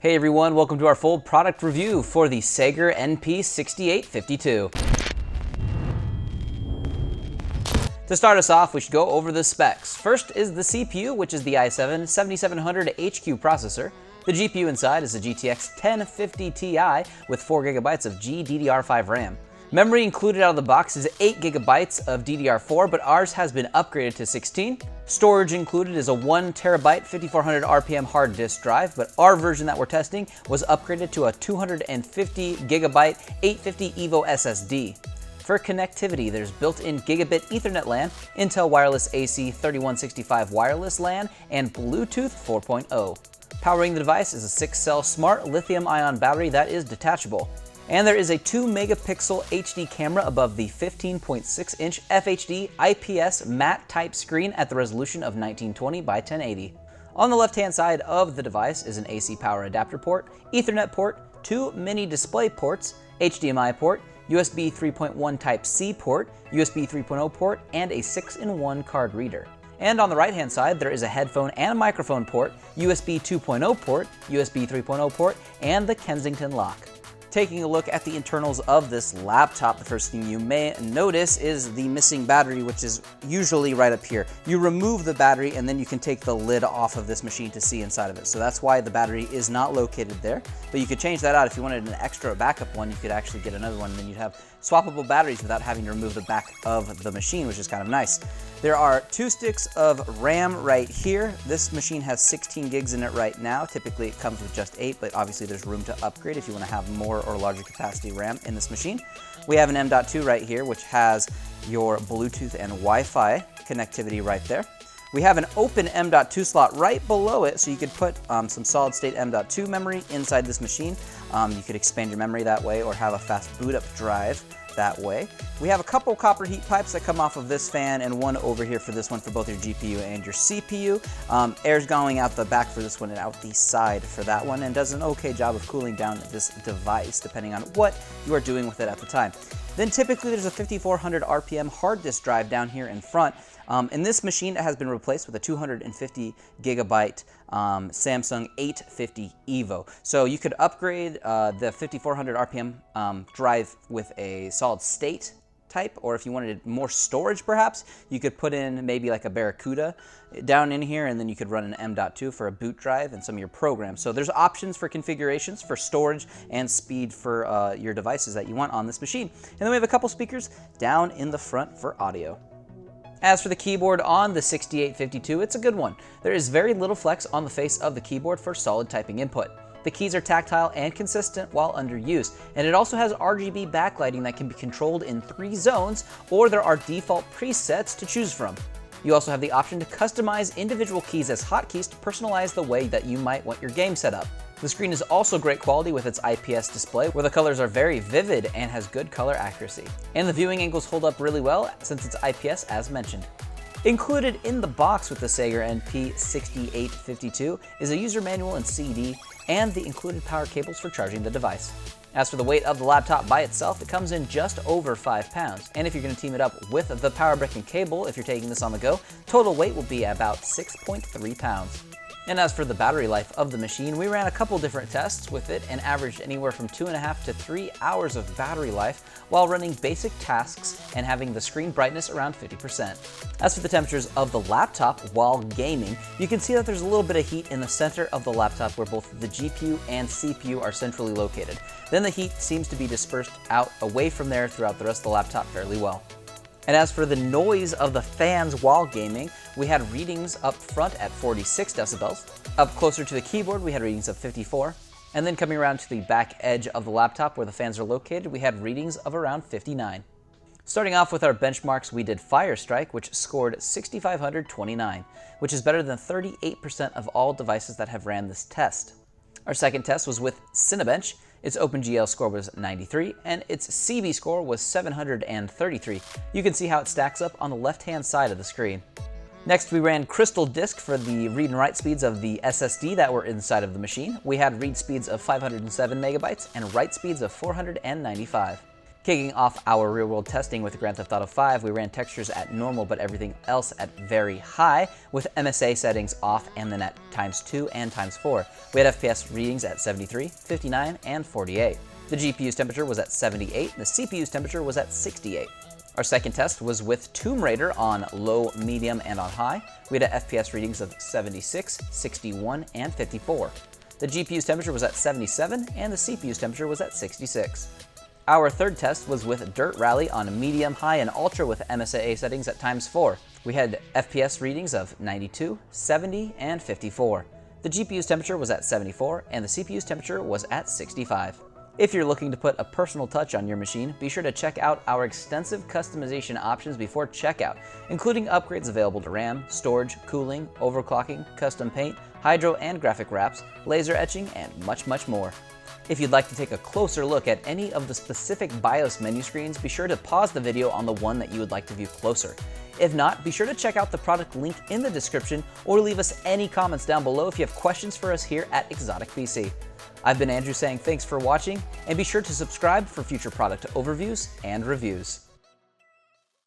Hey everyone, welcome to our full product review for the Sager NP6852. To start us off, we should go over the specs. First is the CPU, which is the i7 7700 HQ processor. The GPU inside is a GTX 1050 Ti with 4GB of GDDR5 RAM. Memory included out of the box is 8GB of DDR4, but ours has been upgraded to 16. Storage included is a 1TB 5400 RPM hard disk drive, but our version that we're testing was upgraded to a 250GB 850 EVO SSD. For connectivity, there's built-in Gigabit Ethernet LAN, Intel Wireless AC 3165 wireless LAN, and Bluetooth 4.0. Powering the device is a 6-cell smart lithium-ion battery that is detachable. And there is a 2-megapixel HD camera above the 15.6-inch FHD IPS matte type screen at the resolution of 1920 by 1080. On the left-hand side of the device is an AC power adapter port, Ethernet port, 2 mini display ports, HDMI port, USB 3.1 Type-C port, USB 3.0 port, and a 6-in-1 card reader. And on the right-hand side, there is a headphone and a microphone port, USB 2.0 port, USB 3.0 port, and the Kensington lock. Taking a look at the internals of this laptop, the first thing you may notice is the missing battery, which is usually right up here. You remove the battery and then you can take the lid off of this machine to see inside of it. So that's why the battery is not located there. But you could change that out. If you wanted an extra backup one, you could actually get another one, and then you'd have swappable batteries without having to remove the back of the machine, which is kind of nice. There are 2 sticks of RAM right here. This machine has 16 gigs in it right now. Typically it comes with just 8, but obviously there's room to upgrade if you want to have more or larger capacity RAM in this machine. We have an M.2 right here, which has your Bluetooth and Wi-Fi connectivity right there. We have an open M.2 slot right below it, so you could put some solid-state M.2 memory inside this machine. You could expand your memory that way or have a fast boot-up drive that way. We have a couple copper heat pipes that come off of this fan and one over here for this one for both your GPU and your CPU. Air's going out the back for this one and out the side for that one, and does an okay job of cooling down this device depending on what you are doing with it at the time. Then typically there's a 5400 RPM hard disk drive down here in front. In this machine, it has been replaced with a 250 gigabyte Samsung 850 EVO. So you could upgrade the 5400 RPM drive with a solid state type, or if you wanted more storage perhaps, you could put in maybe like a Barracuda down in here, and then you could run an M.2 for a boot drive and some of your programs. So there's options for configurations for storage and speed for your devices that you want on this machine. And then we have a couple speakers down in the front for audio. As for the keyboard on the 6852, it's a good one. There is very little flex on the face of the keyboard for solid typing input. The keys are tactile and consistent while under use, and it also has RGB backlighting that can be controlled in 3 zones, or there are default presets to choose from. You also have the option to customize individual keys as hotkeys to personalize the way that you might want your game set up. The screen is also great quality with its IPS display, where the colors are very vivid and has good color accuracy. And the viewing angles hold up really well since it's IPS as mentioned. Included in the box with the Sager NP6852 is a user manual and CD, and the included power cables for charging the device. As for the weight of the laptop by itself, it comes in just over 5 pounds. And if you're going to team it up with the power brick and cable, if you're taking this on the go, total weight will be about 6.3 pounds. And as for the battery life of the machine, we ran a couple different tests with it and averaged anywhere from 2.5 to 3 hours of battery life while running basic tasks and having the screen brightness around 50%. As for the temperatures of the laptop while gaming, you can see that there's a little bit of heat in the center of the laptop where both the GPU and CPU are centrally located. Then the heat seems to be dispersed out away from there throughout the rest of the laptop fairly well. And as for the noise of the fans while gaming, we had readings up front at 46 decibels. Up closer to the keyboard, we had readings of 54. And then coming around to the back edge of the laptop where the fans are located, we had readings of around 59. Starting off with our benchmarks, we did Firestrike, which scored 6,529, which is better than 38% of all devices that have ran this test. Our second test was with Cinebench. Its OpenGL score was 93, and its CB score was 733. You can see how it stacks up on the left-hand side of the screen. Next, we ran Crystal Disk for the read and write speeds of the SSD that were inside of the machine. We had read speeds of 507 megabytes and write speeds of 495. Kicking off our real-world testing with Grand Theft Auto 5, we ran textures at normal but everything else at very high, with MSA settings off and then at ×2 and ×4. We had FPS readings at 73, 59, and 48. The GPU's temperature was at 78, and the CPU's temperature was at 68. Our second test was with Tomb Raider on low, medium, and on high. We had FPS readings of 76, 61, and 54. The GPU's temperature was at 77, and the CPU's temperature was at 66. Our third test was with Dirt Rally on medium, high, and ultra with MSAA settings at ×4. We had FPS readings of 92, 70, and 54. The GPU's temperature was at 74, and the CPU's temperature was at 65. If you're looking to put a personal touch on your machine, be sure to check out our extensive customization options before checkout, including upgrades available to RAM, storage, cooling, overclocking, custom paint, hydro and graphic wraps, laser etching, and much, much more. If you'd like to take a closer look at any of the specific BIOS menu screens, be sure to pause the video on the one that you would like to view closer. If not, be sure to check out the product link in the description or leave us any comments down below if you have questions for us here at Exotic PC. I've been Andrew saying thanks for watching, and be sure to subscribe for future product overviews and reviews.